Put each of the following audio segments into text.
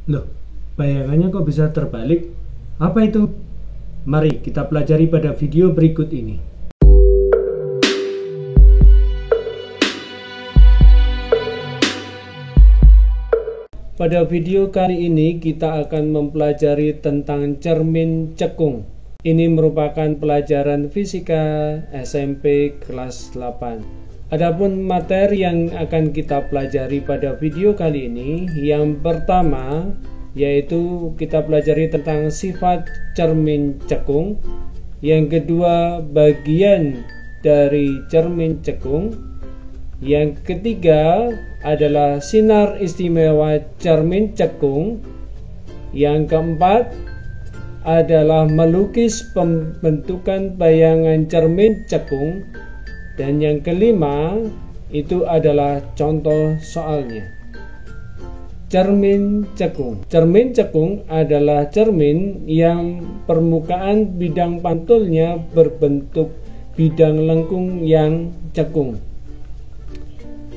Loh, bayangannya kok bisa terbalik? Apa itu? Mari kita pelajari pada video berikut ini. Pada video kali ini kita akan mempelajari tentang cermin cekung. Ini merupakan pelajaran fisika SMP kelas 8. Adapun materi yang akan kita pelajari pada video kali ini, yang pertama yaitu kita pelajari tentang sifat cermin cekung. Yang kedua, bagian dari cermin cekung. Yang ketiga adalah sinar istimewa cermin cekung. Yang keempat adalah melukis pembentukan bayangan cermin cekung. Dan yang kelima itu adalah contoh soalnya. Cermin cekung. Cermin cekung adalah cermin yang permukaan bidang pantulnya berbentuk bidang lengkung yang cekung.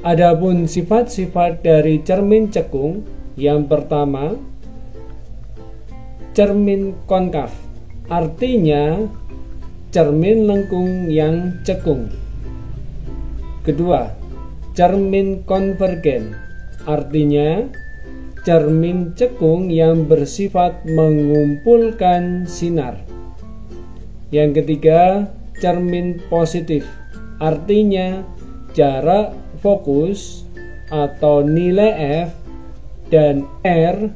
Adapun sifat-sifat dari cermin cekung, yang pertama, cermin konkav, artinya cermin lengkung yang cekung. Kedua, cermin konvergen, artinya cermin cekung yang bersifat mengumpulkan sinar. Yang ketiga, cermin positif, artinya jarak fokus atau nilai F dan R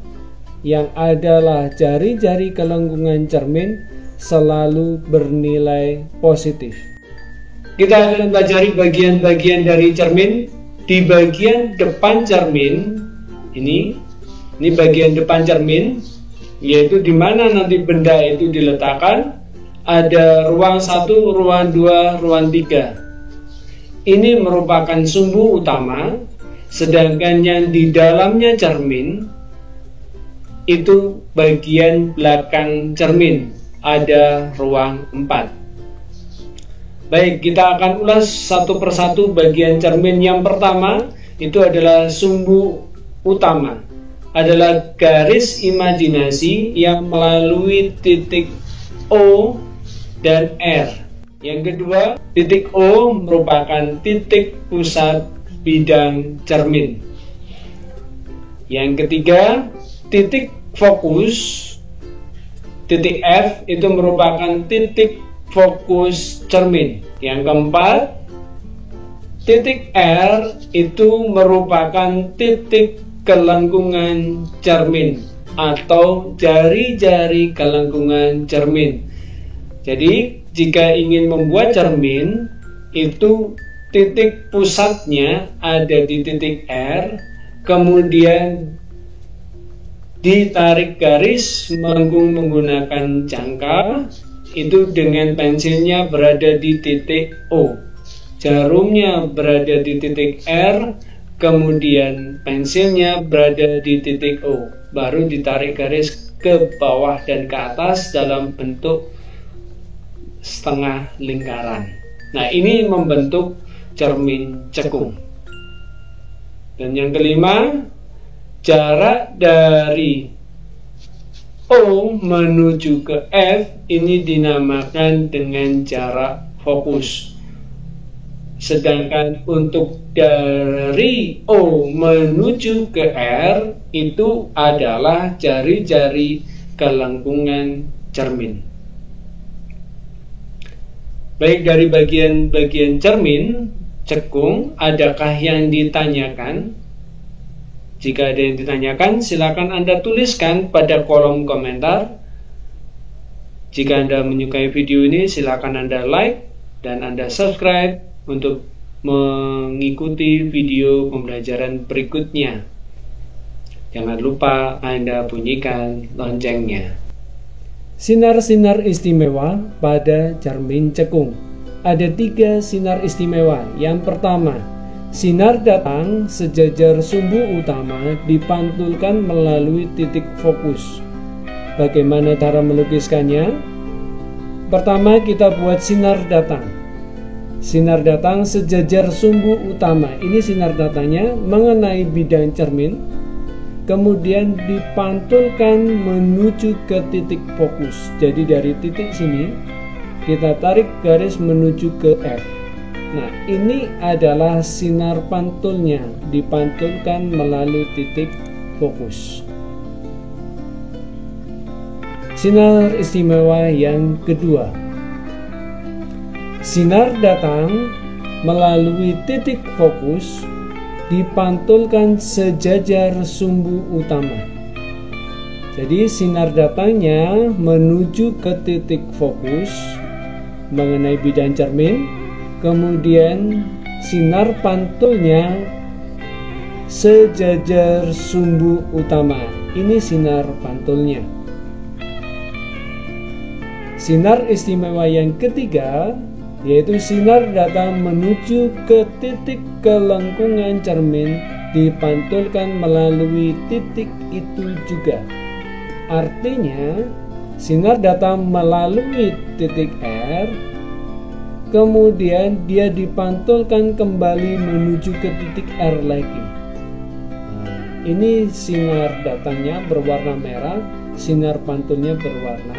yang adalah jari-jari kelengkungan cermin selalu bernilai positif. Kita akan pelajari bagian-bagian dari cermin. Di bagian depan cermin ini bagian depan cermin, yaitu di mana nanti benda itu diletakkan. Ada ruang 1, ruang 2, ruang 3. Ini merupakan sumbu utama, sedangkan yang di dalamnya cermin itu bagian belakang cermin, ada ruang 4. Baik, kita akan ulas satu persatu bagian cermin. Yang pertama itu adalah sumbu utama, adalah garis imajinasi yang melalui titik O dan R. Yang kedua, titik O merupakan titik pusat bidang cermin. Yang ketiga, titik fokus. Titik F itu merupakan titik fokus cermin. Yang keempat, titik R itu merupakan titik kelengkungan cermin atau jari-jari kelengkungan cermin. Jadi jika ingin membuat cermin, itu titik pusatnya ada di titik R, kemudian ditarik garis melengkung menggunakan jangka, itu dengan pensilnya berada di titik O, jarumnya berada di titik R, kemudian pensilnya berada di titik O, baru ditarik garis ke bawah dan ke atas dalam bentuk setengah lingkaran. Nah, ini membentuk cermin cekung. Dan yang kelima, jarak dari O menuju ke F ini dinamakan dengan jarak fokus. Sedangkan untuk dari O menuju ke R itu adalah jari-jari kelengkungan cermin. Baik, dari bagian-bagian cermin cekung, adakah yang ditanyakan? Jika ada yang ditanyakan, silakan Anda tuliskan pada kolom komentar. Jika Anda menyukai video ini, silakan Anda like dan Anda subscribe untuk mengikuti video pembelajaran berikutnya. Jangan lupa Anda bunyikan loncengnya. Sinar-sinar istimewa pada cermin cekung. Ada 3 sinar istimewa. Yang pertama, sinar datang sejajar sumbu utama dipantulkan melalui titik fokus. Bagaimana cara melukiskannya? Pertama, kita buat sinar datang. Sinar datang sejajar sumbu utama. Ini sinar datangnya mengenai bidang cermin. kemudian dipantulkan menuju ke titik fokus. Jadi dari titik sini kita tarik garis menuju ke F. Nah, ini adalah sinar pantulnya, dipantulkan melalui titik fokus. Sinar istimewa yang kedua. Sinar datang melalui titik fokus, dipantulkan sejajar sumbu utama. Jadi sinar datangnya menuju ke titik fokus mengenai bidang cermin, kemudian sinar pantulnya sejajar sumbu utama. Ini sinar pantulnya. Sinar istimewa yang ketiga yaitu sinar datang menuju ke titik kelengkungan cermin, dipantulkan melalui titik itu juga. Artinya sinar datang melalui titik R, kemudian dia dipantulkan kembali menuju ke titik R lagi. Nah, ini sinar datangnya berwarna merah, sinar pantulnya berwarna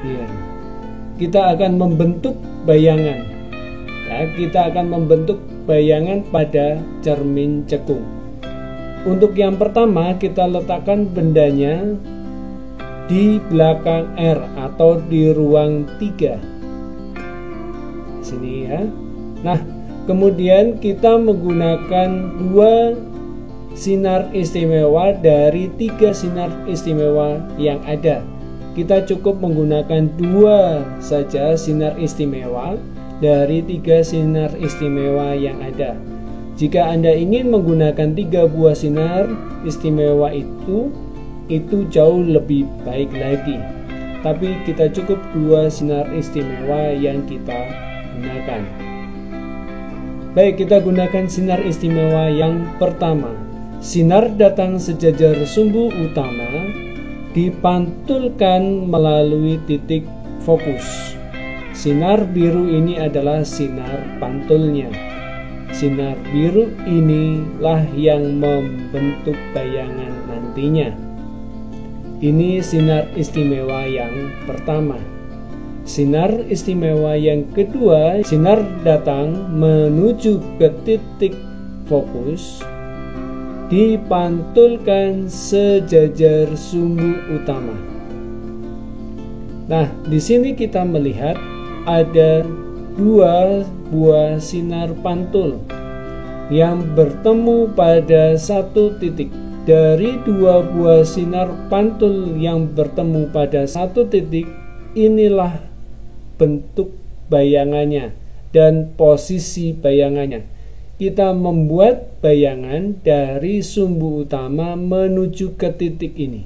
biru. Kita akan membentuk bayangan. Ya, kita akan membentuk bayangan pada cermin cekung. Untuk yang pertama, kita letakkan bendanya di belakang R atau di ruang 3. Sini ya. Nah, kemudian kita menggunakan 2 sinar istimewa dari 3 sinar istimewa yang ada. Kita cukup menggunakan 2 saja sinar istimewa dari 3 sinar istimewa yang ada. Jika Anda ingin menggunakan 3 buah sinar istimewa itu jauh lebih baik lagi. Tapi kita cukup 2 sinar istimewa yang kita gunakan. Baik, kita gunakan sinar istimewa yang pertama. Sinar datang sejajar sumbu utama, dipantulkan melalui titik fokus. Sinar biru ini adalah sinar pantulnya. Sinar biru inilah yang membentuk bayangan nantinya. Ini sinar istimewa yang pertama. Sinar istimewa yang kedua, sinar datang menuju ke titik fokus, dipantulkan sejajar sumbu utama. Nah, di sini kita melihat ada 2 buah sinar pantul yang bertemu pada satu titik. Dari 2 buah sinar pantul yang bertemu pada satu titik, inilah bentuk bayangannya dan posisi bayangannya. Kita membuat bayangan dari sumbu utama menuju ke titik ini.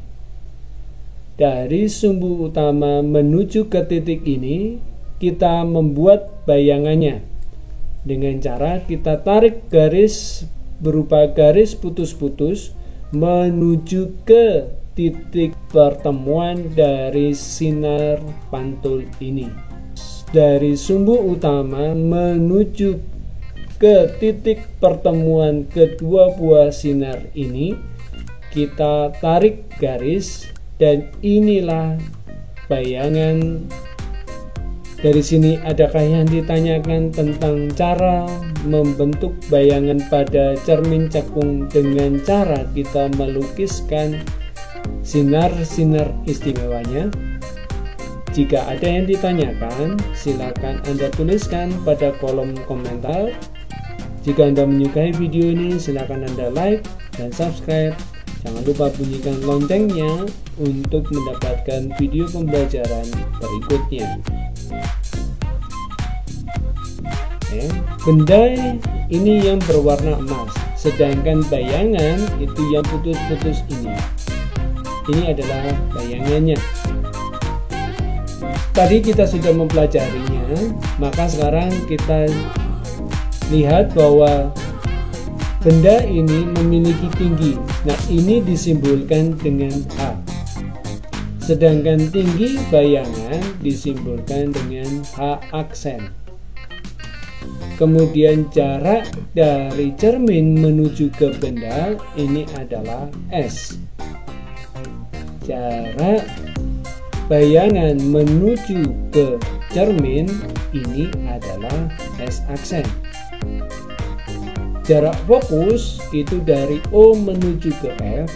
Dari sumbu utama menuju ke titik ini, kita membuat bayangannya dengan cara kita tarik garis berupa garis putus-putus menuju ke titik pertemuan dari sinar pantul ini. Dari sumbu utama menuju ke titik pertemuan kedua buah sinar ini, kita tarik garis dan inilah bayangan. Dari sini adakah yang ditanyakan tentang cara membentuk bayangan pada cermin cekung dengan cara kita melukiskan sinar-sinar istimewanya? Jika ada yang ditanyakan, silakan Anda tuliskan pada kolom komentar. Jika Anda menyukai video ini, silakan Anda like dan subscribe. Jangan lupa bunyikan loncengnya untuk mendapatkan video pembelajaran berikutnya. Benda ini yang berwarna emas, sedangkan bayangan itu yang putus-putus ini. Ini adalah bayangannya. Tadi kita sudah mempelajarinya, maka sekarang kita lihat bahwa benda ini memiliki tinggi. Nah, ini disimbolkan dengan H. Sedangkan tinggi bayangan disimbolkan dengan H aksen. Kemudian jarak dari cermin menuju ke benda ini adalah S. Jarak bayangan menuju ke cermin ini adalah S aksen. Jarak fokus itu dari O menuju ke F.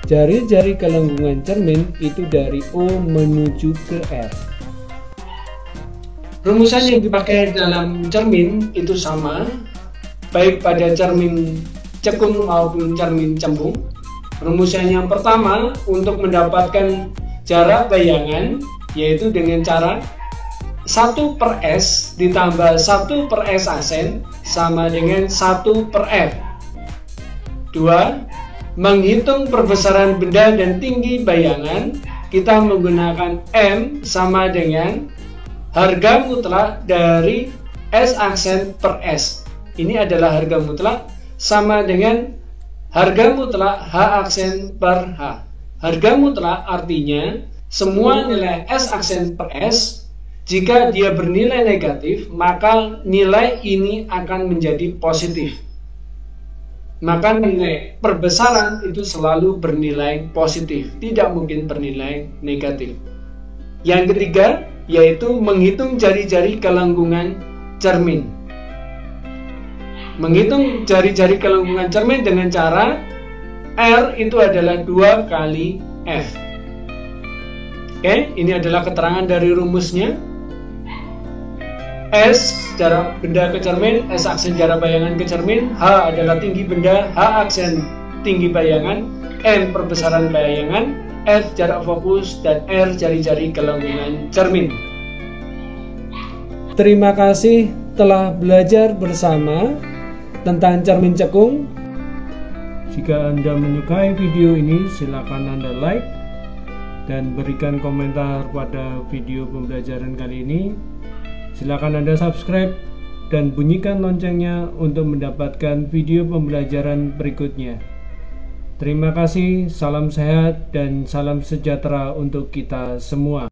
Jari-jari kelengkungan cermin itu dari O menuju ke R. Rumusan yang dipakai dalam cermin itu sama, baik pada cermin cekung maupun cermin cembung. Rumusan yang pertama untuk mendapatkan jarak bayangan yaitu dengan cara 1/S ditambah 1/S aksen sama dengan 1/F. 2. Menghitung perbesaran benda dan tinggi bayangan, kita menggunakan M sama dengan harga mutlak dari S aksen per S. Ini adalah harga mutlak sama dengan harga mutlak H aksen per H. Harga mutlak artinya semua nilai S aksen per S, jika dia bernilai negatif, maka nilai ini akan menjadi positif. Maka nilai perbesaran itu selalu bernilai positif, tidak mungkin bernilai negatif. Yang ketiga, yaitu menghitung jari-jari kelengkungan cermin. Menghitung jari-jari kelengkungan cermin dengan cara R itu adalah 2 kali F. Oke, ini adalah keterangan dari rumusnya. S jarak benda ke cermin, S aksen jarak bayangan ke cermin, H adalah tinggi benda, H aksen tinggi bayangan, M perbesaran bayangan, F jarak fokus, dan R jari-jari kelengkungan cermin. Terima kasih telah belajar bersama tentang cermin cekung. Jika Anda menyukai video ini, silakan Anda like dan berikan komentar pada video pembelajaran kali ini. Silakan Anda subscribe dan bunyikan loncengnya untuk mendapatkan video pembelajaran berikutnya. Terima kasih, salam sehat dan salam sejahtera untuk kita semua.